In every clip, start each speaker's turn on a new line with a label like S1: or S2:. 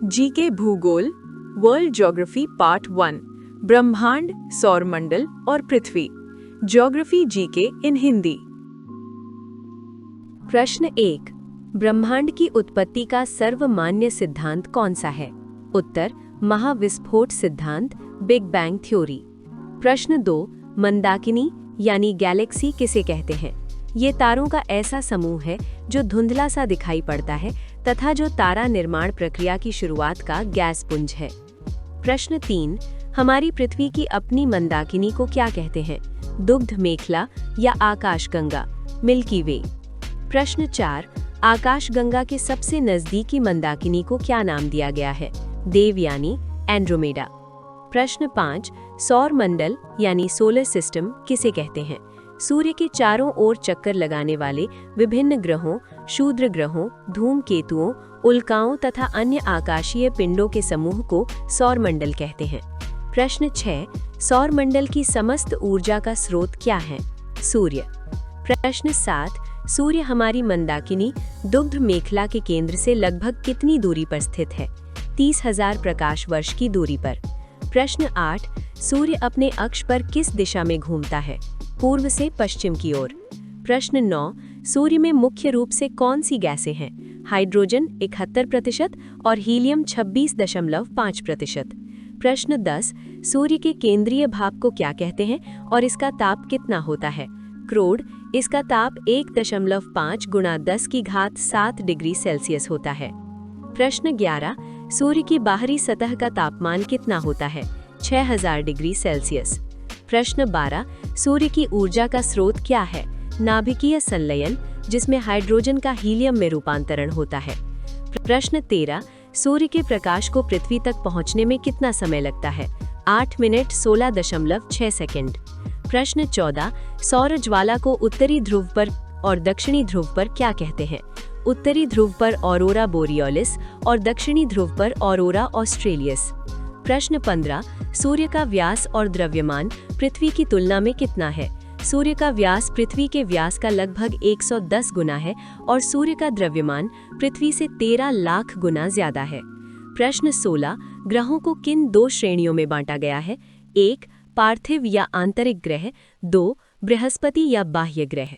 S1: GK भूगोल world geography part 1 ब्रह्मांड, सौरमंडल और पृथ्वी। ज्योग्राफी जीके इन हिंदी।
S2: प्रश्न 1। ब्रह्मांड की उत्पत्ति का सर्वमान्य सिद्धांत कौन सा है? उत्तर महाविस्फोट सिद्धांत, बिग बैंग थ्योरी। प्रश्न 2। मंदाकिनी यानी गैलेक्सी किसे कहते हैं? ये तारों का ऐसा समूह है जो धुंधला सा दिखाई पड़ता है तथा जो तारा निर्माण प्रक्रिया की शुरुआत का गैस पुंज है। प्रश्न 3। हमारी पृथ्वी की अपनी मंदाकिनी को क्या कहते हैं? दुग्ध मेखला या आकाशगंगा, मिल्की वे। प्रश्न 4। आकाशगंगा के सबसे नजदीकी मंदाकिनी को क्या नाम दिया गया है? देवयानी, एंड्रोमेडा। प्रश्न 5। सौर मंडल यानी सोलर सिस्टम किसे कहते हैं? सूर्य के चारों ओर चक्कर लगाने वाले विभिन्न ग्रहों, क्षुद्र ग्रहों, धूमकेतुओं, उल्काओं तथा अन्य आकाशीय पिंडों के समूह को सौरमंडल कहते हैं। प्रश्न 6। सौरमंडल की समस्त ऊर्जा का स्रोत क्या है? सूर्य। प्रश्न 7। सूर्य हमारी मंदाकिनी दुग्ध मेखला के केंद्र से लगभग कितनी दूरी पर स्थित है? 30,000 प्रकाश वर्ष की दूरी पर। प्रश्न 8। सूर्य अपने अक्ष पर किस दिशा में घूमता है? पूर्व से पश्चिम की ओर। प्रश्न 9। सूर्य में मुख्य रूप से कौन सी गैसें हैं? हाइड्रोजन 71% और हीलियम 26.5%। प्रश्न 10। सूर्य के केंद्रीय भाग को क्या कहते हैं और इसका ताप कितना होता है? क्रोड। इसका ताप 1.5 × 10⁷ डिग्री सेल्सियस होता है। प्रश्न 11। सूर्य की बाहरी सतह का तापमान कितना होता है? 6000 डिग्री सेल्सियस। प्रश्न 12। सूर्य की ऊर्जा का स्रोत क्या है? नाभिकीय संलयन, जिसमें हाइड्रोजन का हीलियम में रूपांतरण होता है। प्रश्न 13। सूर्य के प्रकाश को पृथ्वी तक पहुंचने में कितना समय लगता है? 8 मिनट 16.6 सेकंड। प्रश्न 14। सौर ज्वाला को उत्तरी ध्रुव पर और दक्षिणी ध्रुव पर क्या कहते हैं? उत्तरी ध्रुव पर ऑरोरा बोरियोलिस और दक्षिणी ध्रुव पर ऑरोरा ऑस्ट्रेलियस। प्रश्न 15। सूर्य का व्यास और द्रव्यमान पृथ्वी की तुलना में कितना है? सूर्य का व्यास पृथ्वी के व्यास का लगभग 110 गुना है और सूर्य का द्रव्यमान पृथ्वी से 13 लाख गुना ज्यादा है। प्रश्न 16। ग्रहों को किन 2 श्रेणियों में बांटा गया है? 1. पार्थिव या आंतरिक ग्रह, 2. बृहस्पति या बाह्य ग्रह।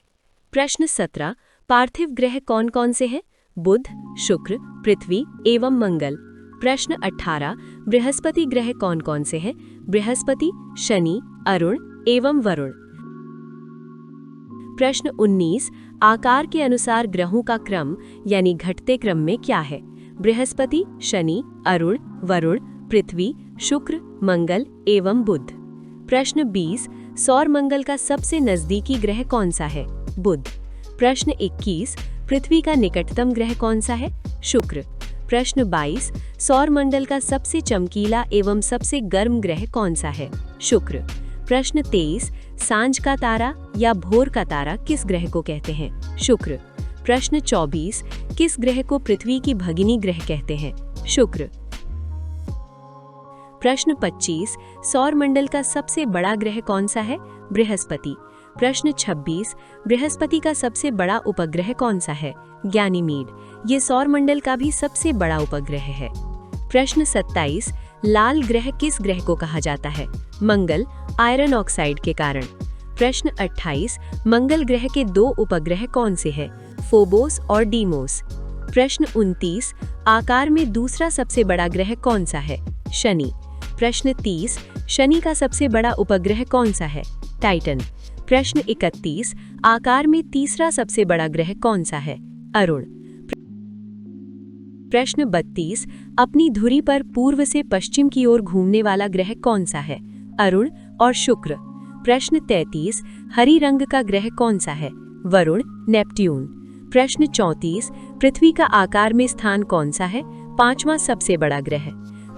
S2: प्रश्न 17। पार्थिव ग्रह कौन कौन से हैं? बुध, शुक्र, पृथ्वी एवं मंगल। प्रश्न 18। बृहस्पति ग्रह कौन कौन से हैं? बृहस्पति, शनि, अरुण एवं वरुण। प्रश्न 19। आकार के अनुसार ग्रहों का क्रम यानी घटते क्रम में क्या है? बृहस्पति, शनि, अरुण, वरुण, पृथ्वी, शुक्र, मंगल एवं बुध। प्रश्न 20। सौर मंडल का सबसे नजदीकी ग्रह कौन सा है? बुध। प्रश्न 21। पृथ्वी का निकटतम ग्रह कौन सा है? शुक्र। प्रश्न 22। सौर मंडल का सबसे चमकीला एवं सबसे गर्म ग्रह कौन सा है? शुक्र। प्रश्न 23। सांझ का तारा या भोर का तारा किस ग्रह को कहते हैं? शुक्र। प्रश्न 24। किस ग्रह को पृथ्वी की भगिनी ग्रह कहते हैं? शुक्र। प्रश्न 25। सौर मंडल का सबसे बड़ा ग्रह कौन सा है? बृहस्पति। प्रश्न 26। बृहस्पति का सबसे बड़ा उपग्रह कौन सा है? गैनीमीड। ये सौर मंडल का भी सबसे बड़ा उपग्रह है। प्रश्न 27। लाल ग्रह किस ग्रह को कहा जाता है? मंगल, आयरन ऑक्साइड के कारण। प्रश्न 28। मंगल ग्रह के 2 उपग्रह कौन से हैं? फोबोस और डीमोस। प्रश्न 29। आकार में दूसरा सबसे बड़ा ग्रह कौन सा है? शनि। प्रश्न 30। शनि का सबसे बड़ा उपग्रह कौन सा है? टाइटन। प्रश्न 31। आकार में तीसरा सबसे बड़ा ग्रह कौन सा है? अरुण। प्रश्न 32। अपनी धुरी पर पूर्व से पश्चिम की ओर घूमने वाला ग्रह कौन सा है? अरुण और शुक्र। प्रश्न 33। हरी रंग का ग्रह कौन सा है? वरुण, नेपट्यून। प्रश्न 34। पृथ्वी का आकार में स्थान कौन सा है? 5वां सबसे बड़ा ग्रह।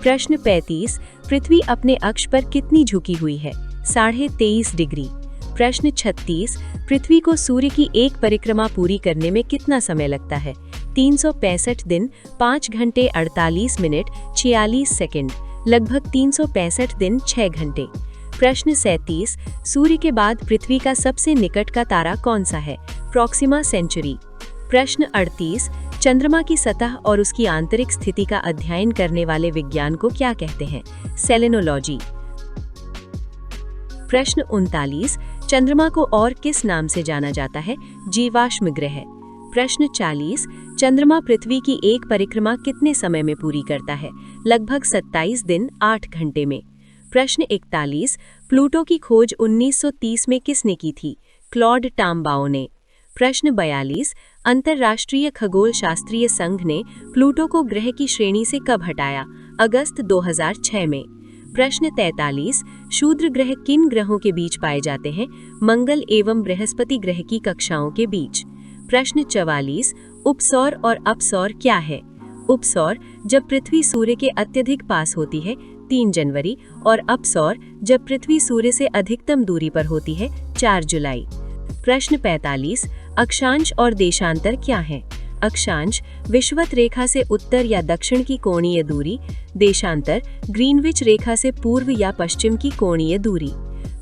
S2: प्रश्न 35। पृथ्वी अपने अक्ष पर कितनी झुकी हुई है? 23.5 डिग्री। प्रश्न 36। पृथ्वी को सूर्य की एक परिक्रमा पूरी करने में कितना समय लगता है? 365 दिन, 5 घंटे 48 मिनट 46 सेकंड, लगभग 365 दिन 6 घंटे। प्रश्न 37। सूर्य के बाद पृथ्वी का सबसे निकट का तारा कौन सा है? Proxima Centauri. प्रश्न 38। चंद्रमा की सतह और उसकी आंतरिक स्थिति का अध्ययन करने वाले विज्ञान को क्या कहते हैं? सेलेनोलॉजी। प्रश्न 39, चंद्रमा को और किस नाम से जाना जाता है? जीवाश्म ग्रह। प्रश्न 40, चंद्रमा पृथ्वी की एक परिक्रमा कितने समय में पूरी करता है? लगभग 27 दिन 8 घंटे में। प्रश्न 41, प्लूटो की खोज 1930 में किसने की थी? क्लॉड टाम्बाओ ने। प्रश्न 42, अंतर्राष्ट्रीय खगोल शास्त्रीय संघ ने प्लूटो को ग्रह की श्रेणी से कब हटाया? अगस्त 2006 में। प्रश्न 43, शूद्र ग्रह किन ग्रहों के बीच पाए जाते हैं? मंगल एवं बृहस्पति ग्रह की कक्षाओं के बीच। प्रश्न 44, उपसौर और अपसौर क्या है? उपसौर जब पृथ्वी सूर्य के अत्यधिक पास होती है 3 जनवरी और अपसौर जब पृथ्वी सूर्य से अधिकतम दूरी पर होती है 4 जुलाई। प्रश्न 45, अक्षांश और देशांतर क्या है? अक्षांश विषुवत रेखा से उत्तर या दक्षिण की कोणीय दूरी, देशांतर ग्रीनविच रेखा से पूर्व या पश्चिम की कोणीय दूरी।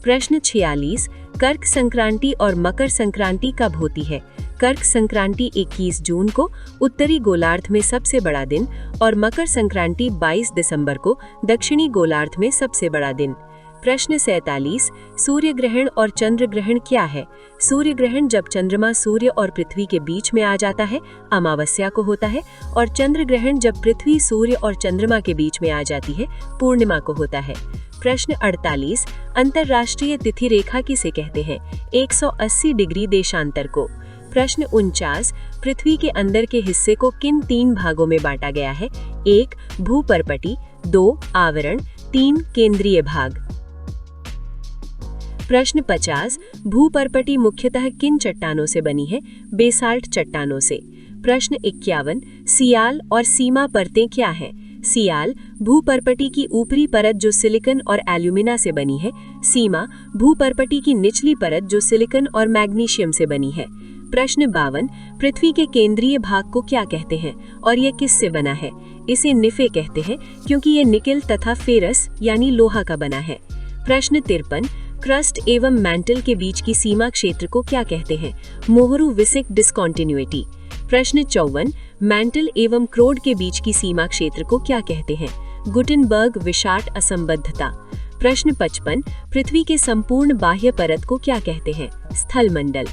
S2: प्रश्न 46, कर्क संक्रांति और मकर संक्रांति कब होती है? कर्क संक्रांति 21 जून को उत्तरी गोलार्ध में सबसे बड़ा दिन और मकर संक्रांति 22 दिसंबर को दक्षिणी गोलार्ध में सबसे बड़ा दिन। प्रश्न 47, सूर्य ग्रहण और चंद्र ग्रहण क्या है? सूर्य ग्रहण जब चंद्रमा सूर्य और पृथ्वी के बीच में आ जाता है, अमावस्या को होता है, और चंद्र ग्रहण जब पृथ्वी सूर्य और चंद्रमा के बीच में आ जाती है, पूर्णिमा को होता है। प्रश्न 48, अंतर्राष्ट्रीय तिथि रेखा किसे कहते हैं? 180 डिग्री देशांतर को। प्रश्न 49, पृथ्वी के अंदर के हिस्से को किन 3 भागों में बांटा गया है? 1 भूपर्पटी, 2 आवरण, 3 केंद्रीय भाग। प्रश्न 50, भूपर्पटी मुख्यतः किन चट्टानों से बनी है? बेसाल्ट चट्टानों से। प्रश्न 51, सियाल और सीमा परतें क्या हैं? सियाल भूपर्पटी की ऊपरी परत जो सिलिकॉन और एल्यूमिना से बनी है। सीमा भूपर्पटी की निचली परत जो सिलिकॉन और मैग्नीशियम से बनी है। प्रश्न 52, पृथ्वी के केंद्रीय भाग को क्या कहते हैं और यह किससे बना है? इसे निफे कहते हैं क्योंकि ये निकेल तथा फेरस यानी लोहा का बना है। प्रश्न 53, क्रस्ट एवं मैंटल के बीच की सीमा क्षेत्र को क्या कहते हैं? मोहरू विसिक डिस्कॉन्टिन्यूटी। प्रश्न 54, मैंटल एवं क्रोड के बीच की सीमा क्षेत्र को क्या कहते हैं? गुटेनबर्ग विशाट असंबद्धता। प्रश्न 55, पृथ्वी के संपूर्ण बाह्य परत को क्या कहते हैं? स्थलमंडल।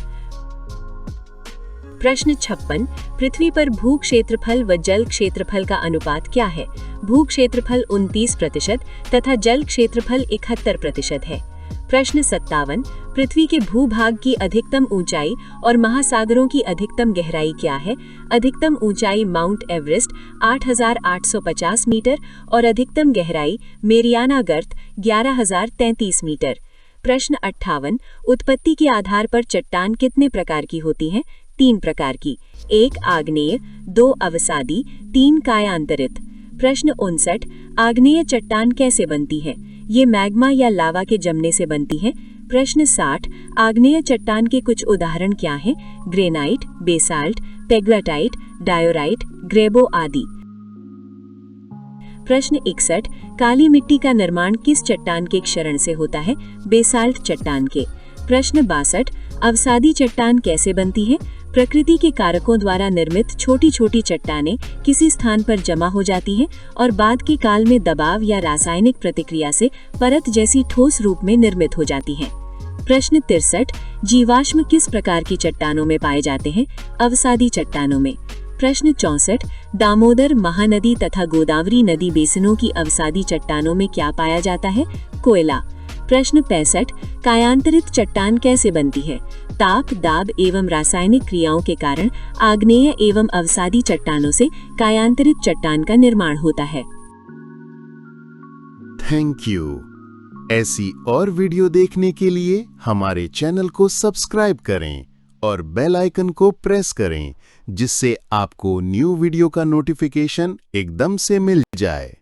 S2: प्रश्न 56, पृथ्वी पर भू क्षेत्रफल व जल क्षेत्रफल का अनुपात क्या है? भू क्षेत्रफल 29% तथा जल क्षेत्रफल 71% है। प्रश्न 57, पृथ्वी के भूभाग की अधिकतम ऊंचाई और महासागरों की अधिकतम गहराई क्या है? अधिकतम ऊंचाई माउंट एवरेस्ट 8,850 मीटर और अधिकतम गहराई मेरियाना गर्त 11,033 मीटर। प्रश्न 58, उत्पत्ति के आधार पर चट्टान कितने प्रकार की होती हैं? 3 प्रकार की, 1 आग्नेय, 2 अवसादी, 3 कायांतरित। प्रश्न 59, आग्नेय चट्टान कैसे बनती है? ये मैग्मा या लावा के जमने से बनती है। प्रश्न 60, आग्नेय चट्टान के कुछ उदाहरण क्या हैं? ग्रेनाइट, बेसाल्ट, पेग्माटाइट, डायोराइट, ग्रेबो आदि। प्रश्न 61, काली मिट्टी का निर्माण किस चट्टान के क्षरण से होता है? बेसाल्ट चट्टान के। प्रश्न 62, अवसादी चट्टान कैसे बनती है? प्रकृति के कारकों द्वारा निर्मित छोटी छोटी चट्टानें किसी स्थान पर जमा हो जाती हैं और बाद के काल में दबाव या रासायनिक प्रतिक्रिया से परत जैसी ठोस रूप में निर्मित हो जाती हैं। प्रश्न 63, जीवाश्म किस प्रकार की चट्टानों में पाए जाते हैं? अवसादी चट्टानों में। प्रश्न 64, दामोदर, महानदी तथा गोदावरी नदी बेसिनों की अवसादी चट्टानों में क्या पाया जाता है? कोयला। प्रश्न 65, कायांतरित चट्टान कैसे बनती है? ताप, दाब एवं रासायनिक क्रियाओं के कारण आग्नेय एवं अवसादी चट्टानों से कायांतरित चट्टान का निर्माण होता है।
S3: Thank you. ऐसी और वीडियो देखने के लिए हमारे चैनल को सब्सक्राइब करें और बेल आइकन को प्रेस करें, जिससे आपको न्यू वीडियो का नोटिफिकेशन एकदम से मिल जाए।